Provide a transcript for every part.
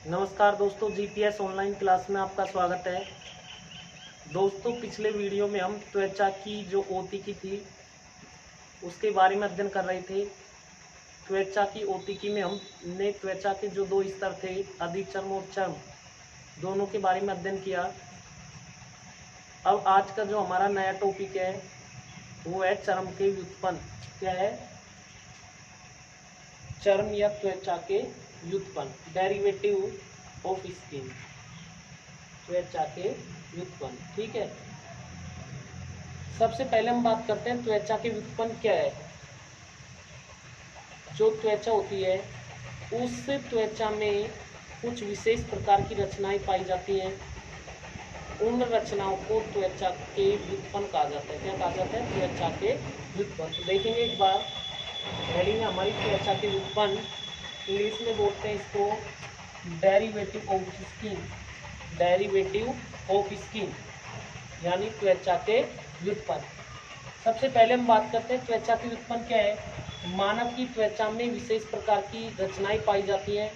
नमस्कार दोस्तों, GPS online class में आपका स्वागत है। दोस्तों, पिछले वीडियो में हम त्वचा की जो ओतिकी थी उसके बारे में अध्ययन कर रहे थे। त्वचा की ओतिकी में हमने त्वचा के जो दो स्तर थे, अधिचर्म और चर्म, दोनों के बारे में अध्ययन किया। अब आज का जो हमारा नया टॉपिक है वो है चर्म के व्युत्पन्न। क्या है? चर्म या त्वचा के व्युत्पन्न, डेरिवेटिव ऑफ स्किन, त्वचा के व्युत्पन्न। ठीक है, सबसे पहले हम बात करते हैं त्वचा के व्युत्पन्न क्या है। जो त्वचा होती है उस त्वचा में कुछ विशेष प्रकार की रचनाएं पाई जाती हैं। उन रचनाओं को त्वचा के व्युत्पन्न कहा जाता है। क्या कहा जाता है? त्वचा के व्युत्पन्न। तो देखेंगे एक बार हेडिंग हमारी त्वचा के व्युत्पन्न, इंग्लिश में बोलते हैं इसको derivative of skin. Derivative of skin यानी त्वचा के व्युत्पन्न। सबसे पहले हम बात करते हैं त्वचा के व्युत्पन्न क्या है। मानव की त्वचा में विशेष प्रकार की रचनाएं पाई जाती हैं।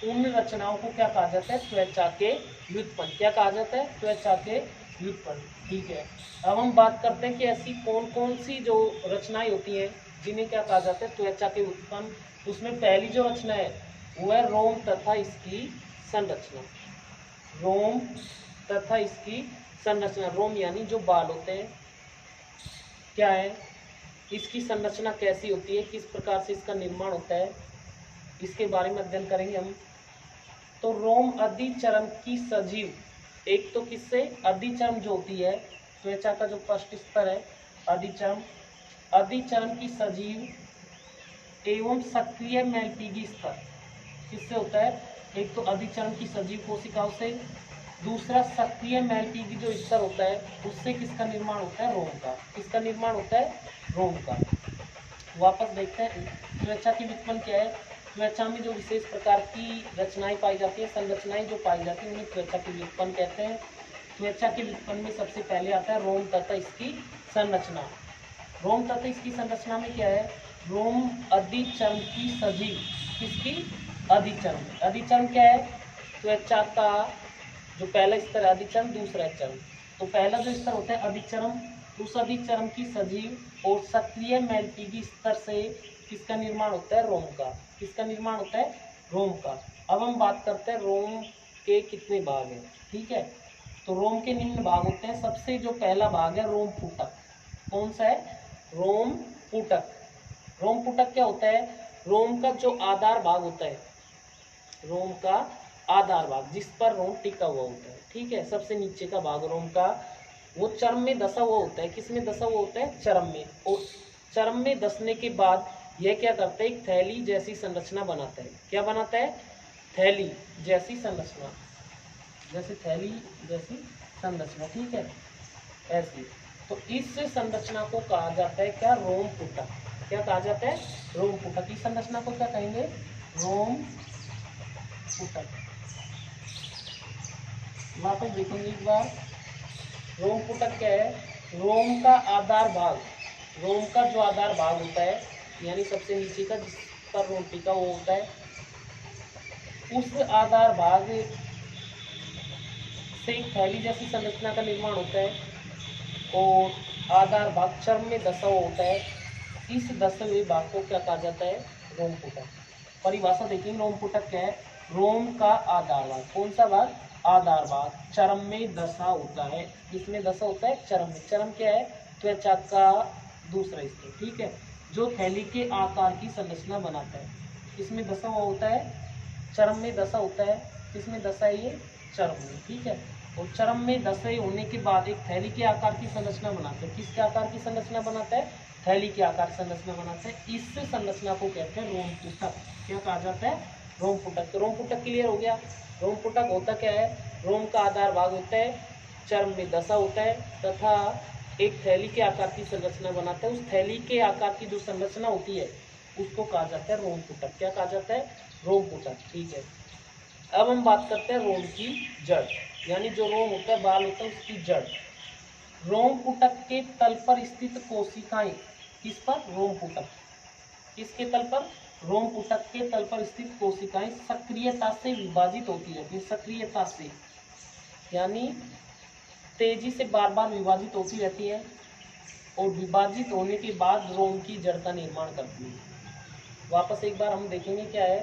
उन रचनाओं को क्या कहा जाता है? त्वचा के व्युत्पन्न। क्या कहा जाता है? त्वचा के व्युत्पन्न। ठीक है, अब हम बात करते हैं कि ऐसी कौन कौन सी जो रचनाएं होती हैं जिन्हें क्या कहा जाता है? त्वचा के व्युत्पन्न। उसमें पहली जो रचना है वो है रोम तथा इसकी संरचना। रोम तथा इसकी संरचना। रोम यानी जो बाल होते हैं, क्या है, इसकी संरचना कैसी होती है, किस प्रकार से इसका निर्माण होता है, इसके बारे में अध्ययन करेंगे हम। तो रोम अधिचर्म की सजीव, एक तो किससे? अधिचर्म जो होती है त्वचा का जो फर्स्ट स्तर है अधिचर्म, अधिचर्म की सजीव एवं सक्रिय मैलपीगी स्तर किससे होता है? एक तो अधिचर्म की सजीव कोशिकाओं से, दूसरा सक्रिय मैलपीगी जो स्तर होता है उससे किसका निर्माण होता है? रोम का। किसका निर्माण होता है? रोम का। वापस देखते हैं त्वचा की व्युत्पन्न क्या है। त्वचा में जो विशेष प्रकार की रचनाएं पाई जाती है, संरचनाएं जो पाई जाती है उन्हें त्वचा की व्युत्पन्न कहते हैं। त्वचा के व्युत्पन्न में सबसे पहले आता है रोम तथा इसकी संरचना। रोम तथा इसकी संरचना में क्या है? रोम अधिचर्म की सजीव, किसकी? अधिचर्म। अधिचर्म क्या है? त्वचा का जो पहला स्तर है अधिचर्म, दूसरा है चर्म। तो पहला जो स्तर होता है अधिचर्म, उस अधिचर्म की सजीव और सक्रिय मैलपीगी स्तर से किसका निर्माण होता है? रोम का। किसका निर्माण होता है? रोम का। अब हम बात करते हैं रोम के कितने भाग हैं। ठीक है, तो रोम के निम्न भाग होते हैं। सबसे जो पहला भाग है रोम पुटक। कौन सा है? रोम पुटक। रोम पुटक क्या होता है? रोम का जो आधार भाग होता है, रोम का आधार भाग जिस पर रोम टिका हुआ होता है। ठीक है, सबसे नीचे का भाग रोम का वो चर्म में धसा हुआ होता है। किस में धसा हुआ होता है? चर्म में। और चर्म में धसने के बाद यह क्या करता है? एक थैली जैसी संरचना बनाता है। क्या बनाता है? थैली जैसी संरचना, जैसे थैली जैसी संरचना। ठीक है, ऐसी। तो इस संरचना को कहा जाता है क्या? रोम पुटक। क्या कहा जाता है? रोम पुटक। इस संरचना को क्या कहेंगे? रोम पुटक। वापस देखेंगे एक बार, रोम पुटक क्या है? रोम का आधार भाग, रोम का जो आधार भाग होता है यानी सबसे नीचे का जिस पर रोम टिका वो होता है, उस आधार भाग से एक थैली जैसी संरचना का निर्माण होता है और आधार भाग चर्म में धसा हुआ होता है। इस धसे हुए भाग को क्या कहा जाता है? रोम पुटक। परिभाषा देखेंगे रोम पुटक क्या है। रोम का आधार भाग, कौन सा भाग? आधार भाग चर्म में धसा होता है। किसमें धसा होता है? चर्म में। चर्म क्या है? त्वचा का दूसरा स्तर। ठीक है, जो थैली के आकार की संरचना बनाता है। किसमें धसा हुआ होता है? चर्म में धसा होता है। किसमें धसा है? ये चर्म में। ठीक है, और चर्म में धसे होने के बाद एक थैली के आकार की संरचना बनाता है। किसके आकार की संरचना बनाता है? थैली के आकार संरचना बनाता है। इस संरचना को कहते हैं रोम पुटक। क्या कहा जाता है? रोम पुटक। तो रोम पुटक क्लियर हो गया। रोम पुटक होता क्या है? रोम का आधार भाग होता है, चर्म में धसा होता है तथा एक थैली के आकार की संरचना बनाता है। उस थैली के आकार की जो संरचना होती है उसको कहा जाता है रोम पुटक। क्या कहा जाता है? रोम पुटक। ठीक है, अब हम बात करते हैं रोम की जड़, यानी जो रोम होता है, बाल होता है, उसकी जड़। रोम पुटक के तल पर स्थित कोशिकाएं, किस पर? रोम पुटक। किसके तल पर? रोम पुटक के तल पर स्थित कोशिकाएं सक्रियता से विभाजित होती रहती है, सक्रियता से यानी तेजी से बार बार विभाजित होती रहती है और विभाजित होने के बाद रोम की जड़ का निर्माण करती है। वापस एक बार हम देखेंगे क्या है।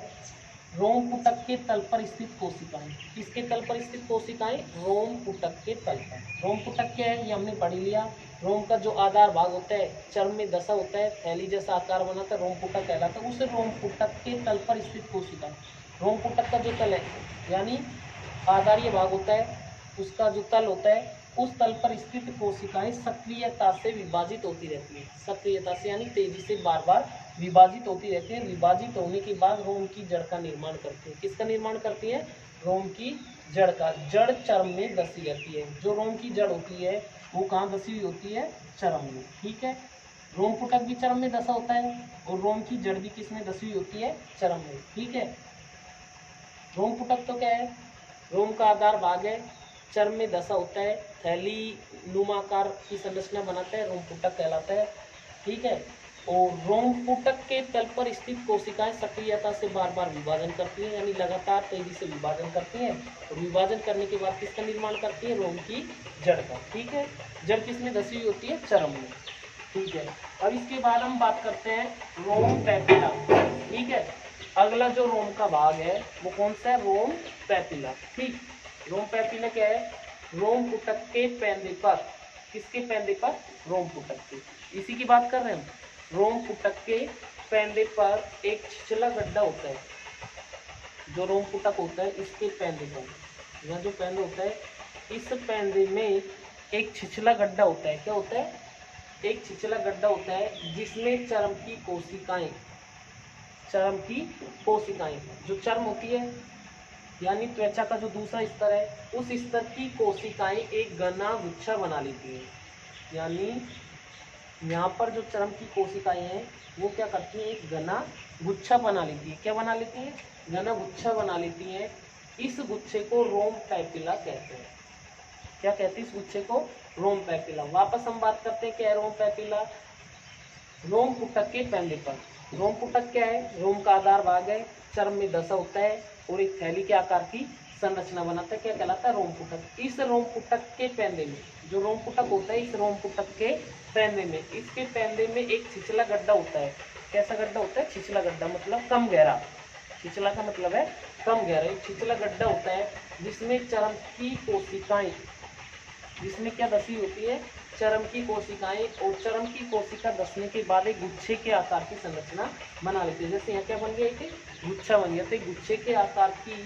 रोम पुटक के तल पर स्थित कोशिकाएं, किसके तल पर स्थित कोशिकाएं? रोम पुटक के तल पर। रोम पुटक क्या है ये हमने पढ़ लिया। रोम का जो आधार भाग होता है, चर्म में दशा होता है, थैली जैसा आकार बनाता है, रोम पुटक कहलाता है। उस रोम पुटक के तल पर स्थित कोशिकाएं, रोम पुटक का जो तल है यानी आधारीय भाग होता है, उसका जो तल होता है, उस तल पर स्थित कोशिकाएं सक्रियता से विभाजित होती रहती है। सक्रियता से यानी तेजी से बार बार विभाजित होती रहती है। विभाजित होने के बाद रोम की जड़ का निर्माण करती है। किसका निर्माण करती है? रोम की जड़ का। जड़ चर्म में धसी रहती है। जो रोम की जड़ होती है वो कहाँ धसी हुई होती है? चर्म में। ठीक है, रोम पुटक भी चर्म में धसा होता है और रोम की जड़ भी किसमें धसी हुई होती है? चर्म में। ठीक है, रोम पुटक तो क्या है? रोम का आधार भाग है, चर्म में धसा होता है, थैली नुमाकार की संरचना बनाता है, रोम पुटक कहलाता है। ठीक है, और रोम पुटक के तल पर स्थित कोशिकाएं सक्रियता से बार बार विभाजन करती हैं, यानी लगातार तेजी से विभाजन करती हैं और विभाजन करने के बाद किसका निर्माण करती है? रोम की जड़ का। ठीक है, जड़ किसमें धसी हुई होती है? चर्म में। ठीक है, अब इसके बाद हम बात करते हैं रोम पैपिला। ठीक है, अगला जो रोम का भाग है वो कौन सा है? रोम पैपिला। ठीक, रोम पैपिला क्या है? रोम पुटक के पैंदे पर, किसके पैंदे पर? रोम पुटक के, इसी की बात कर रहे हैं हम। रोम पुटक के पैंदे पर एक छिछला गड्ढा होता है। जो रोम पुटक होता है इसके पैंदे पर, यहाँ जो पैंदा होता है, इस पैंदे में एक छिछला गड्ढा होता है। क्या होता है? एक छिछला गड्ढा होता है जिसमें चर्म की कोशिकाएं, चर्म की कोशिकाएं, जो चर्म होती है यानी त्वचा का जो दूसरा स्तर है, उस स्तर की कोशिकाएं एक घना गुच्छा बना लेती हैं। यानी यहाँ पर जो चर्म की कोशिकाएं हैं वो क्या करती हैं? एक घना गुच्छा बना लेती है। क्या बना लेती है? घना गुच्छा बना लेती हैं। इस गुच्छे को रोम पैपिला कहते हैं। क्या कहते हैं इस गुच्छे को? रोम पैपिला। वापस हम बात करते हैं क्या है रोम पैपिला। रोम पुटक के पैंदे पर, रोम पुटक क्या है? रोम का आधार भाग है, चर्म में धसा होता है और एक थैली के आकार की संरचना बनाता है। क्या कहलाता है? रोम पुटक। इस रोम पुटक के पैंदे में, जो रोम पुटक होता है, इस रोम पुटक के पैंदे में, इसके पैंदे में एक छिछला गड्ढा होता है। कैसा गड्ढा होता है? छिछला गड्ढा मतलब कम गहरा। छिछला का मतलब है कम गहरा। एक छिछला गड्ढा होता है जिसमें चर्म की कोशिकाएं, जिसमें क्या धसी होती है? चर्म की कोशिकाएं, और चर्म की कोशिका धसने के बाद एक गुच्छे के आकार की संरचना बना लेती है। जैसे यहाँ क्या बन गया? एक गुच्छा बन गया। तो एक गुच्छे के आकार की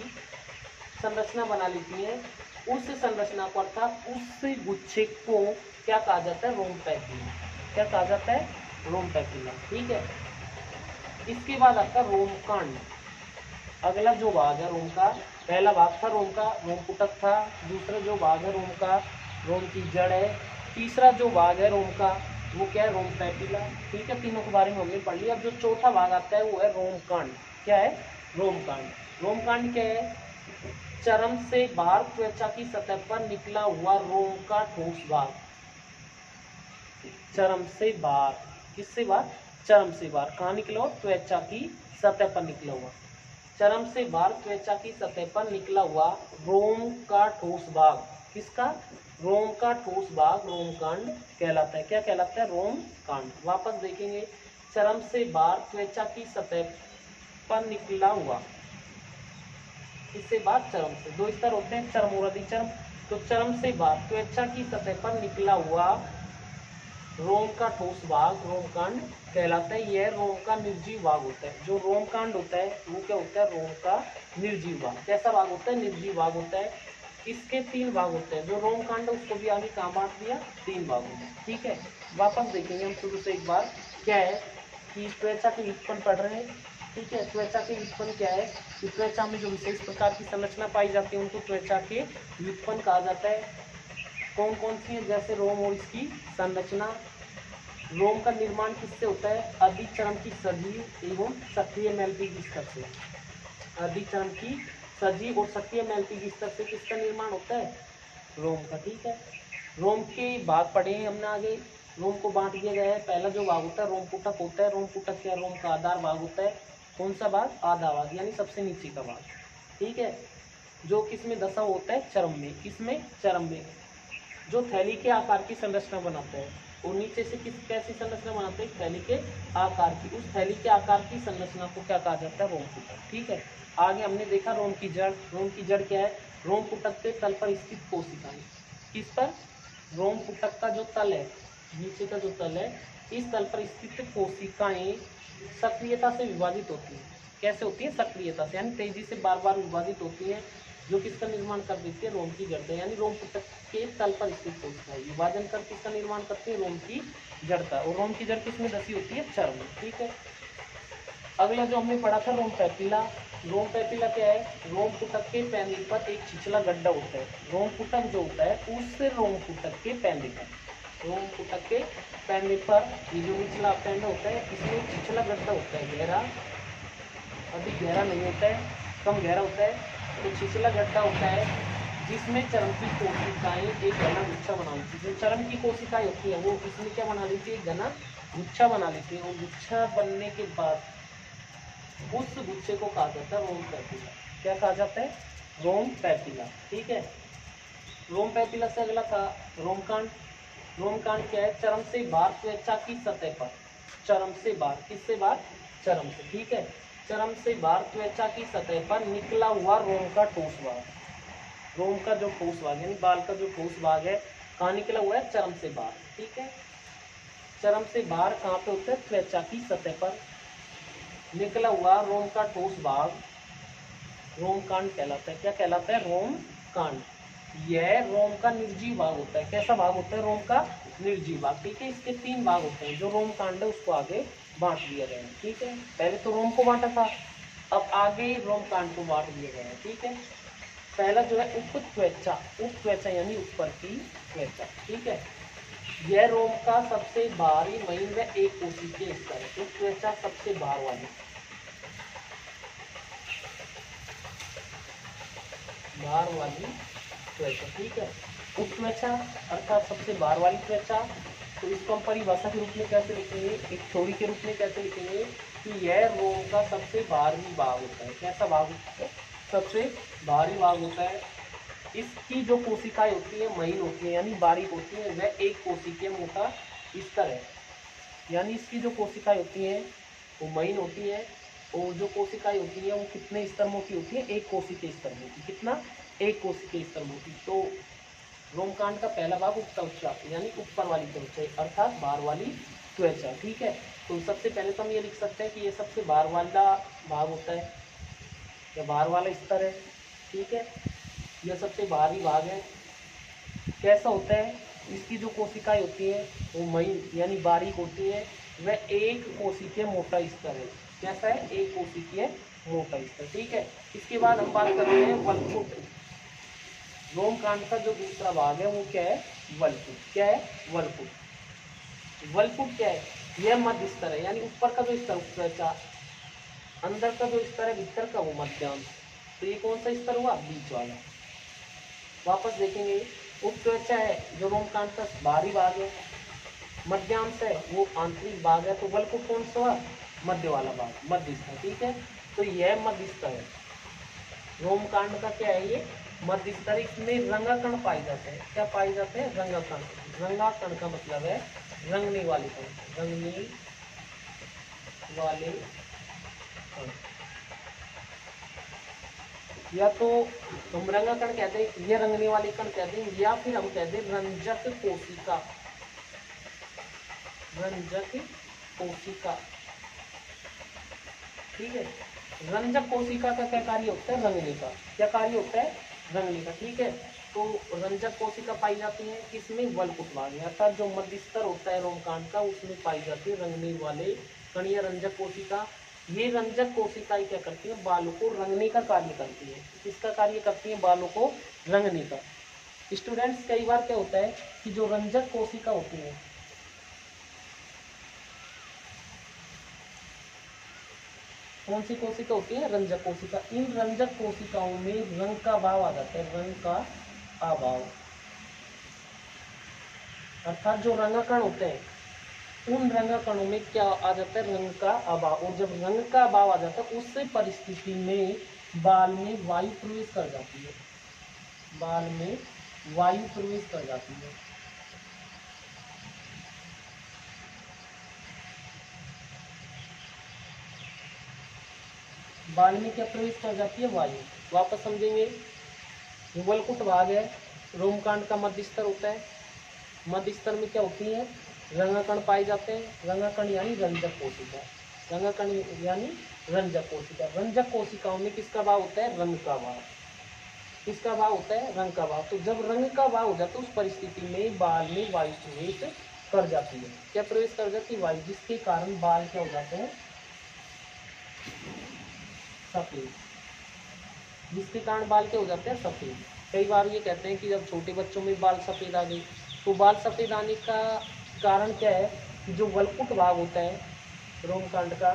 संरचना बना लेती है। उस संरचना को अर्थात उस गुच्छे को क्या कहा जाता है? रोम पैपिला। क्या कहा जाता है? रोम पैपिला। ठीक है, इसके बाद आता है रोम कांड। अगला जो भाग है रोम का, पहला भाग था रोम का, रोम पुटक था। दूसरा जो भाग है रोम का, रोम की जड़ है। तीसरा जो भाग है रोम का वो क्या है? रोम पैपिला। ठीक है, तीनों के बारे में हमने पढ़ लिया। अब जो चौथा भाग आता है वो है रोम कांड। क्या है? रोम कांड। रोम कांड क्या है? चर्म से बाहर त्वचा की सतह पर निकला हुआ रोम का ठोस भाग। चर्म से बाहर, किससे बाहर? चर्म से बाहर। कहाँ निकला हुआ? त्वचा की सतह पर निकला हुआ। चर्म से बाहर त्वचा की सतह पर निकला हुआ रोम का ठोस भाग, किसका? रोम का ठोस भाग रोम कांड कहलाता है। क्या कहलाता है? रोम कांड। वापस देखेंगे, चर्म से बाहर त्वचा की सतह पर निकला हुआ, इससे बात चर्म से, दो स्तर होते हैं, चर्म और अधिचर्म। तो चर्म से बाहर त्वचा की सतह पर निकला हुआ रोम का ठोस भाग रोम कांड कहलाता है। यह रोम का निर्जीव भाग होता है। जो रोम कांड होता है वो क्या होता है? रोम का निर्जीव भाग। कैसा भाग होता है? निर्जीव भाग होता है। इसके तीन भाग होते हैं। जो रोम कांड है उसको भी आगे कहाँ बांट दिया? तीन भागों में। ठीक है, वापस देखेंगे हम शुरू से एक बार। क्या है कि त्वचा के व्युत्पन्न पढ़ रहे हैं। ठीक है, त्वचा के व्युत्पन्न क्या है कि त्वचा में जो विशेष प्रकार की संरचना पाई जाती है उनको त्वचा के व्युत्पन्न कहा जाता है। कौन कौन सी है? जैसे रोम और इसकी संरचना। रोम का निर्माण किससे होता है? अधिचर्म की सजीव एवं सक्रिय मैल्पीज स्तर से। अधिचर्म की सजीव और सक्रिय मैल्पीज स्तर से किसका निर्माण होता है? रोम का। ठीक है, रोम के भाग पढ़े हैं हमने आगे। रोम को बांट दिया गया है। पहला जो भाग होता है रोम पुटक होता है। रोम पुटक क्या? रोम का आधार भाग होता है। कौन सा भाग? आधा भाग, यानी सबसे नीचे का भाग, ठीक है, जो किसमें दशा होता है? चरम में। किसमें? चरम में, जो थैली के आकार की संरचना बनाता है। और नीचे से कैसी संरचना बनाते हैं? थैली के आकार की। उस थैली के आकार की संरचना को क्या कहा जाता है? रोम पुटक, ठीक है। आगे हमने देखा रोम की जड़। रोम की जड़ क्या है? रोम पुटक के तल पर स्थित कोशिकाएं। किस पर? रोम पुटक का जो तल है, नीचे का जो तल है, इस तल पर स्थित कोशिकाएं सक्रियता से विभाजित होती हैं। कैसे होती है? सक्रियता से, यानी तेजी से बार बार विभाजित होती है, जो किसका निर्माण कर देती है? रोम की जड़, यानी रोम पुटक के तल पर स्थित कोशिकाएं विभाजन कर किसका निर्माण करती है? रोम की जड़ का। और रोम की जड़ किसमें धसी होती है? चर्म में, ठीक है। अगला जो हमने पढ़ा था रोम पैपिला। रोम पैपिला क्या है? रोम पुटक के पैने पर एक छिछला गड्ढा होता है। रोम पुटक जो होता है उस रोम पुटक के पैने पर, रोम पुटक के पैने पर ये जो निचला पैंड होता है, इसमें छिछला गड्ढा होता है, गहरा, अधिक गहरा नहीं होता है, कम गहरा होता है। तो छिछला गड्ढा होता है जिसमें चर्म की कोशिकाएं एक घना गुच्छा बना लेती है। जो चर्म की कोशिकाएं होती है वो इसमें क्या बना लेती है? एक घना गुच्छा बना लेती है। और गुच्छा बनने के बाद उस गुच्छे को कहा जाता है रोम पैपिला। क्या कहा जाता है? रोम पैपिला, ठीक है। रोम पैपिला से अगला था रोमकांड। रोमकांड क्या है? चर्म से बाहर त्वचा की सतह पर, चर्म से बाहर, किससे बाहर? चर्म से, ठीक है। चर्म से बाहर त्वचा की सतह पर निकला हुआ रोम का ठोस भाग, रोम का जो ठोस भाग यानी बाल का जो ठोस भाग है, कहाँ निकला हुआ है? चर्म से बाहर, ठीक है। चर्म से बाहर कहाँ पे होता है? त्वचा की सतह पर निकला हुआ रोम का ठोस भाग रोम कांड कहलाता है। क्या कहलाता है? रोम कांड। यह रोम का निर्जीव भाग होता है। कैसा भाग होता है? रोम का निर्जीव भाग, ठीक है। इसके 3 भाग होते हैं। जो रोम कांड है उसको आगे बांट दिया गया है, ठीक है। पहले तो रोम को बांटा था, अब आगे रोम कांड को बांट दिया गया है, ठीक है। पहला जो है उपत्वचा, उपत्वचा यानी ऊपर की त्वचा, ठीक है। यह रोम का सबसे बाहरी महीन व एक कोशिकीय हिस्सा है। उपत्वचा सबसे बाहर वाली, बाहर वाली त्वचा, ठीक है। उपत्वचा अर्थात सबसे बाहर वाली त्वचा। तो इसको हम परिभाषा के रूप में कैसे लिखेंगे? एक थ्योरी के रूप में कैसे लिखेंगे कि यह रोम का सबसे बाहरी भाग होता है। कैसा भाग होता है? सबसे बाहरी भाग होता है। इसकी जो कोशिकाएं होती है महीन होती है यानी बारीक होती है, वह एक कोशिकीय मोटा स्तर है। यानी इसकी जो कोशिकाएं होती हैं वो महीन होती है, और जो कोशिकाएं होती है वो कितने स्तर मोटी होती है? एक कोशिकीय स्तर मोटी। कितना? एक कोशिकीय स्तर मोटी। तो रोमकांड का पहला भाग उपत्वचा यानी ऊपर वाली त्वचा अर्थात बाहर वाली त्वचा, ठीक है। तो सबसे पहले तो हम ये लिख सकते हैं कि ये सबसे बाहर वाला भाग होता है, या बाहर वाला स्तर है, ठीक है। यह सबसे बाहरी भाग है। कैसा होता है? इसकी जो कोशिकाएं होती है वो महीन यानी बारीक होती है, वह एक कोशिकीय मोटा स्तर है। कैसा है? एक कोशिकीय मोटा स्तर, ठीक है। इसके बाद हम बात करते हैं वल्कुट। रोमकांड का जो दूसरा भाग है वो क्या है? वल्कुट। क्या है? वल्कुट। वल्कुट क्या है? यह मध्य स्तर है, यानी ऊपर का जो स्तर त्वचा, अंदर का जो स्तर है भीतर का वो मध्यांश। तो ये कौन सा स्तर हुआ? बीच वाला। वापस देखेंगे, उपत्वचा है जो रोमकांड का बाहरी भाग है, मध्यांश है वो आंतरिक भाग है। तो वल्कुट कौन सा हुआ? मध्य वाला भाग, मध्य स्तर, ठीक है। तो यह मध्य स्तर है रोमकांड का। क्या है ये? मध्य स्तर। इसमें रंगाकण पाए जाते हैं। क्या पाए जाते हैं? रंगाकण। रंगाकण का मतलब है रंगने वाले कण, रंगने वाले कण। या तो हम रंगाकण कहते हैं, ये रंगने वाले कण कहते हैं, या फिर हम कहते हैं रंजक कोशिका। रंजक कोशिका, ठीक है। रंजक कोशिका का क्या कार्य होता है? रंगने का। क्या कार्य होता है? रंगने का, ठीक है। तो रंजक कोशिका पाई जाती है किसमें? वल्कुट भाग में, अर्थात जो मध्य स्तर होता है रोमकांड का उसमें पाई जाती है रंगने वाले कण या रंजक कोशिका। ये रंजक कोशिकाएं क्या करती है? बालों को रंगने का कार्य करती है। किसका कार्य करती है? बालों को रंगने का। स्टूडेंट्स, कई बार क्या होता है कि जो रंजक कोशिका होती है, कौन सी कोशिका होती है? रंजक कोशिका। इन रंजक कोशिकाओं में रंग का अभाव आ जाता है, रंग का अभाव। अर्थात जो रंगाकण होते हैं उन रंग कणों में क्या आ जाता है, रंग का अभाव। और जब रंग का अभाव आ जाता है उस परिस्थिति में बाल में वायु प्रवेश कर जाती है, बाल में वायु प्रवेश कर जाती है। बाल में क्या प्रवेश कर जाती है, वायु। वापस समझेंगे, वलकुट भाग है, रोमकांड का मध्य स्तर होता है। मध्य स्तर में क्या होती है, रंगकण पाए जाते हैं। रंगकण यानी रंजक कोशिका, रंगकण यानी रंजक कोशिका। रंजक कोशिकाओं में किसका भाव होता है, रंग का भाव। किसका भाव होता है, रंग का भाव। तो जब रंग का भाव हो जाता है उस परिस्थिति में बाल में वायु प्रवेश कर जाती है। क्या प्रवेश कर जाती है, वायु, जिसके कारण बाल क्या हो जाते हैं, सफेद। जिसके कारण बाल क्या हो जाते हैं, सफेद। कई बार ये कहते हैं कि जब छोटे बच्चों में बाल सफेद आ गए, तो बाल सफेद आने का कारण क्या है कि जो वलकुट भाग होता है रोमकांड का,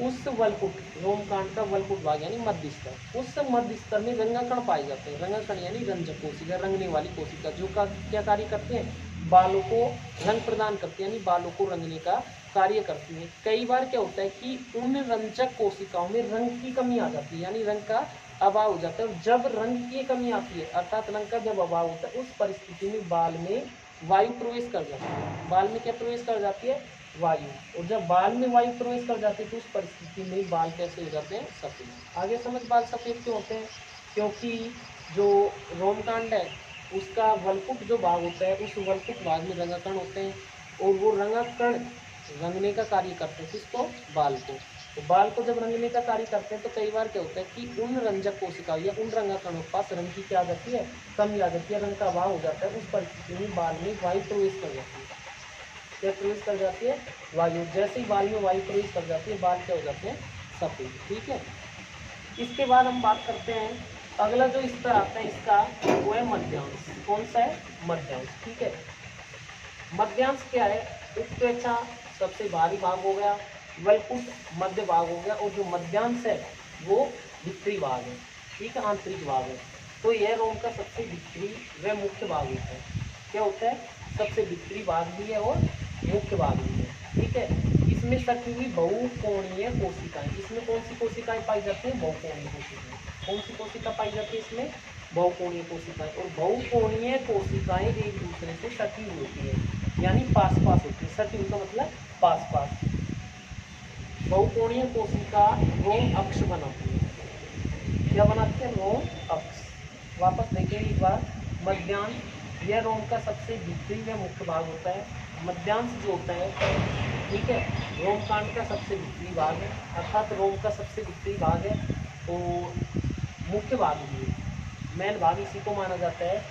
उस वलकुट, रोमकांड का वलकुट भाग यानी मध्य स्तर, उस मध्य स्तर में रंगकण पाए जाते हैं। रंगकण यानी रंजक कोशिका, रंगने वाली कोशिका, जो का क्या कार्य करते हैं, बालों को रंग प्रदान करते हैं, यानी बालों को रंगने का कार्य करती है। कई बार क्या होता है कि उन रंजक कोशिकाओं में रंग की कमी आ जाती है, यानी रंग का अभाव हो जाता है। और जब रंग की कमी आती है, अर्थात रंग का जब अभाव होता है, उस परिस्थिति में बाल में वायु प्रवेश कर जाती है। बाल में क्या प्रवेश कर जाती है, वायु। और जब बाल में वायु प्रवेश कर जाती है तो उस परिस्थिति में बाल कैसे हो जाते हैं, सफेद। आगे समझ, बाल सफेद क्यों होते हैं, क्योंकि जो रोमकांड है उसका वलकुट जो भाग होता है, उस वलकुट भाग में रंगकण होते हैं, और वो रंगकण रंगने का कार्य करते हैं। किसको, बाल को। तो बाल को जब रंगने का कार्य करते हैं तो कई बार क्या होता है कि उन रंजक कोशिका या उन रंगकणों के पास रंग की क्या आ जाती है, कमी आ जाती है, रंग का अभाव हो जाता है। उस परिस्थिति में बाल में वायु प्रवेश कर जाती है। क्या प्रवेश कर जाती है, वायु। जैसे ही बाल में वायु प्रवेश कर जाती है, बाल क्या हो जाते हैं, सफेद। ठीक है। इसके बाद हम बात करते हैं, अगला जो स्तर आता है इसका, वो है मध्यांश। कौन सा है, मध्यांश। ठीक है। मध्यांश क्या है, उत्प्रेक्षा सबसे बाहरी भाग हो गया, वलकुट मध्य भाग हो गया, और जो मध्यांश है वो भीतरी भाग है। ठीक है, आंतरिक भाग है। तो यह रोम का सबसे भीतरी व मुख्य भाग होता है। क्या होता है, सबसे भीतरी भाग भी है और मुख्य भाग भी है। ठीक है। इसमें सटी हुई बहुकोणीय कोशिकाएं, इसमें कौन सी कोशिकाएं पाई जाती है, बहुकोणीय कोशिकाएं। कौन सी कोशिका पाई जाती है इसमें, बहुकोणीय कोशिकाएं। और बहुकोणीय कोशिकाएं एक दूसरे से सटी हुई होती है, यानी पास पास होती है। सटी हुई का मतलब पास पास। बहुकोणीय कोशिका रोम अक्ष बनाती है। क्या बनाती है, रोम अक्ष। वापस देखेंगे एक बार, मध्यांश यह रोम का सबसे भीतरी व मुख्य भाग होता है। मध्यांश जो होता है, ठीक है, रोमकांड का सबसे भीतरी भाग है, अर्थात रोम का सबसे भीतरी भाग है, और मुख्य भाग भी है, मेन भाग इसी को माना जाता है।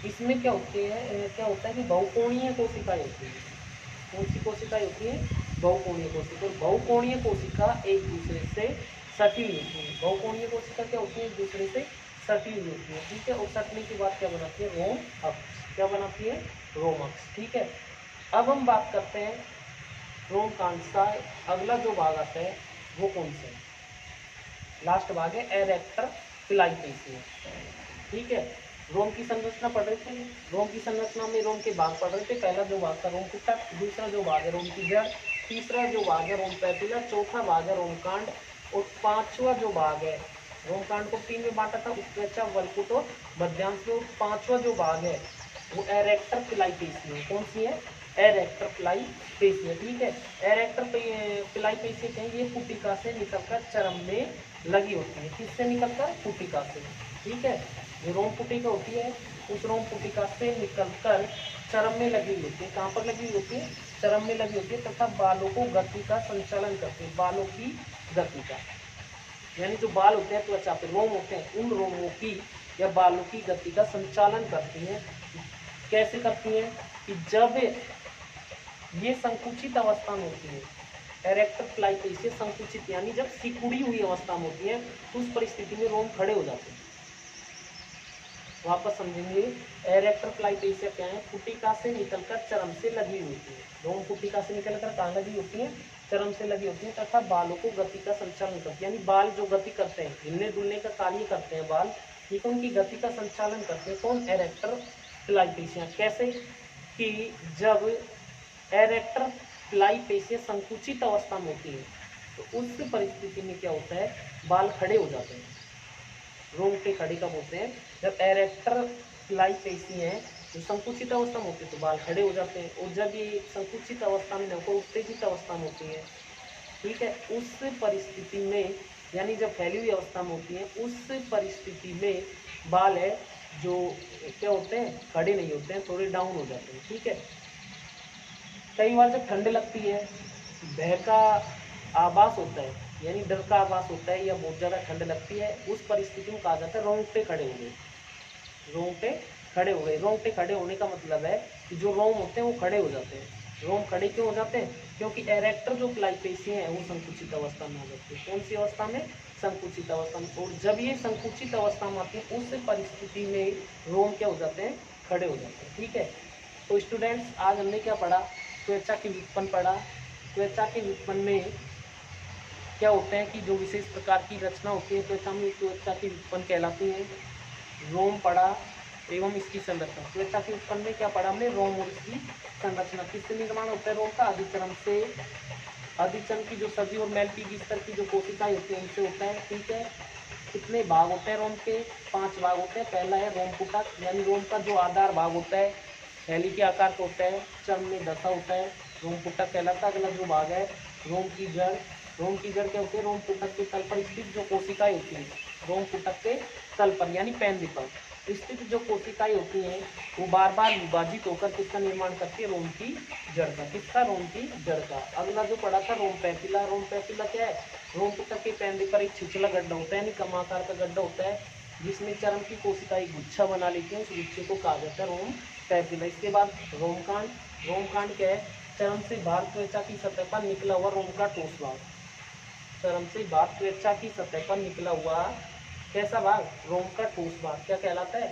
इसमें क्या होती है, क्या होता है कि बहुकोणीय कोशिकाएं होती है। कौन सी कोशिकाएं होती है, बहुकोणीय कोशिका। और बहुकोणीय कोशिका एक दूसरे से सटी हुई होती है। बहुकोणीय कोशिका क्या होती है, एक दूसरे से सटी हुई होती है। ठीक है। और सटने के बाद क्या बनाती है, रोम अक्ष। क्या बनाती है, रोम अक्ष। ठीक है। अब हम बात करते हैं रोमकांड का अगला जो भाग आता है वो कौन सा है, लास्ट भाग है एरेक्टर फिलाइपेसिया। ठीक है। रोम की संरचना पढ़ रहे थे, रोम की संरचना में रोम के भाग पढ़ रहे थे। पहला जो भाग था रोम कुटक, दूसरा जो भाग है रोम की जड़, तीसरा जो भाग है रोम पैपिला, चौथा भाग है रोमकांड, और पांचवा जो भाग है, रोमकांड को तीन में बांटा था, उत्प्रेक्षा, वलकुट और मध्यांश में। पांचवा जो भाग है वो एरेक्टर फिलाइपेसिया। कौन सी है, एरेक्टर फिलाइपेसिया। ठीक है। एरेक्टर फिलाइपेसिया क्या है, ये पुटिका से निकलकर चरम में लगी होती है। किससे निकलकर, पुटिका से। ठीक है। जो रोम पुटिका होती है, उस रोम पुटिका से निकलकर चरम में लगी होती है। कहाँ पर लगी होती है, चरम में लगी होती है, तथा बालों को गति का संचालन करती है। बालों की गति का, यानी जो बाल होते हैं त्वचा पे रोम होते हैं, उन रोमों की या बालों की गति का संचालन करती हैं। कैसे करती हैं, कि जब ये संकुचित अवस्था में होती है, एरेक्टर फिलाइपेसिया संकुचित यानी जब सिकुड़ी हुई अवस्था में होती है, तो उस परिस्थिति में रोम खड़े हो जाते हैं। वापस समझेंगे, एरेक्टर फिलाइपेसिया क्या है, पुटिका से निकलकर चरम से लगी होती है। रोम पुटिका से निकलकर कहाँ लगी होती है, चरम से लगी होती है, तथा बालों को गति का संचालन करती है। यानी बाल जो गति करते हैं, हिलने डुलने का कार्य करते हैं बाल, ठीक है, उनकी गति का संचालन करते हैं। कौन, एरेक्टर फिलाइपेसिया। कैसे, कि जब एरेक्टर प्लाई पेशियां संकुचित अवस्था में होती है, तो उस परिस्थिति में क्या होता है, बाल खड़े हो जाते हैं। रोंगटे खड़े कब होते हैं, जब एरेक्टर प्लाई पेशी है जो संकुचित अवस्था में होती है तो बाल खड़े हो जाते हैं, और जब ये संकुचित अवस्था में न हो उत्तेजित अवस्था में होती है, ठीक है, उस परिस्थिति में यानी जब फैली हुई अवस्था में होती है उस परिस्थिति में बाल है जो क्या होते हैं, खड़े नहीं होते हैं, थोड़े डाउन हो जाते हैं। ठीक है, कई बार जब ठंड लगती है, भय का आभास होता है, यानी डर का आभास होता है, या बहुत ज़्यादा ठंड लगती है, उस परिस्थिति में कहा जाता है रोंगटे खड़े हो गए। रोंगटे खड़े हो गए। रोंगटे खड़े होने का मतलब है कि जो रोम होते हैं वो खड़े हो जाते हैं। रोम खड़े क्यों हो जाते हैं, क्योंकि एरेक्टर जो प्लाई पेशियां हैं वो संकुचित अवस्था में हो जाती है। कौन सी अवस्था में, संकुचित अवस्था में। और जब ये संकुचित अवस्था में आती है उस परिस्थिति में रोम क्या हो जाते हैं, खड़े हो जाते हैं। ठीक है, तो स्टूडेंट्स आज हमने क्या पढ़ा, त्वचा के व्युत्पन्न पढ़ा। त्वचा के व्युत्पन्न में क्या होते हैं कि जो विशेष प्रकार की रचना होती है त्वचा में, त्वचा के व्युत्पन्न कहलाती है। रोम पढ़ा एवं इसकी संरचना। त्वचा के व्युत्पन्न में क्या पढ़ा हमने, रोम और इसकी संरचना। किससे निर्माण होता है रोम का, अधिचरण से। अधिचरण की जो सजी और मैलपीगी स्तर की जो कोशिकाएं होती हैं उनसे होता है। ठीक है, कितने भाग होते हैं रोम के, 5 भाग होते हैं। पहला है रोम पुटक, यानी रोम का जो आधार भाग होता है, थैली के आकार का होता है, चर्म में धसा होता है, रोम पुटक कहलाता है। अगला जो भाग है रोम की जड़। रोम की जड़ क्या होती है, रोम पुटक के तल पर स्थित जो कोशिकाएं होती हैं, रोम पुटक के तल पर यानी पेंडिकल स्थित जो कोशिकाएं होती हैं वो बार बार विभाजित होकर किसका निर्माण करती है, रोम की जड़ का। किसका, रोम की जड़ का। अगला जो पढ़ा था रोम पैपिला। रोम पैपिला क्या है, रोम पुटक के पेंडिकल एक छिछला गड्ढा होता है, यानी कमाकार का गड्ढा होता है, जिसमें चर्म की कोशिकाएं गुच्छा बना लेती हैं। उस गुच्छे को कहा जाता है रोम पैपिला। इसके बाद रोमकांड। रोमकांड क्या है, चर्म से बाहर त्वचा की सतह पर निकला हुआ रोम का ठोस भाग। चर्म से बाहर त्वचा की सतह पर निकला हुआ कैसा भाग, रोम का ठोस भाग क्या कहलाता है,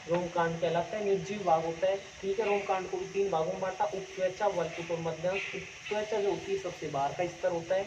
रोमकांड कहलाता है। निर्जीव भाग होता है। ठीक है, रोमकांड को भी 3 भागों में बांटा, उपत्वचा, वल्कुट और मध्यंश। उपत्वचा जो होती है सबसे बाहर का स्तर होता है।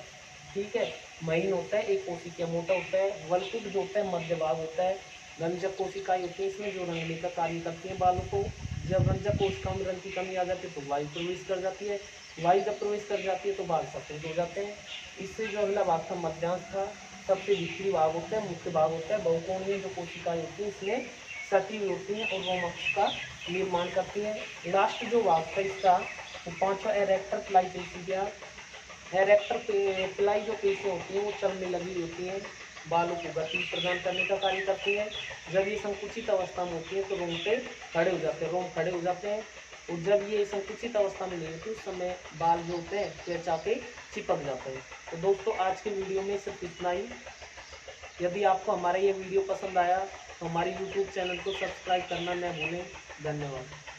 ठीक है, महीन होता है, एक कोशिका मोटा होता है। वल्कुट जो होता है मध्य भाग होता है। रंजक कोशिकाएं होती है इसमें जो रंगने का कार्य करती है बालों को। जब रंजक कोशिकाओं में रंग की कमी आ जाती है तो वायु प्रवेश कर जाती है। वायु जब प्रवेश कर जाती है तो बाल सफेद हो जाते हैं। इससे जो अगला भाग था मध्यांश था, सबसे भीतरी भाग होता है, मुख्य भाग होता है। बहुकोणीय जो कोशिकाएं होती है इसमें सटी हुई होती हैं और रोमक्ष का निर्माण करती है। लास्ट जो भाग था इसका वो 5वां एरेक्टर प्लाई पेशियां। एरेक्टर प्लाई जो पेशियां होती हैं वो चर्म में लगी होती हैं, बालों को गति प्रदान करने का कार्य करती है। जब ये संकुचित अवस्था में होती है तो रोंगटे खड़े हो जाते हैं, रोम खड़े हो जाते हैं। और जब ये संकुचित अवस्था में नहीं होती उस समय बाल जो होते हैं त्वचा पे चिपक जाते हैं। तो दोस्तों आज के वीडियो में सिर्फ इतना ही। यदि आपको हमारा ये वीडियो पसंद आया तो हमारे YouTube चैनल को सब्सक्राइब करना न भूलें। धन्यवाद।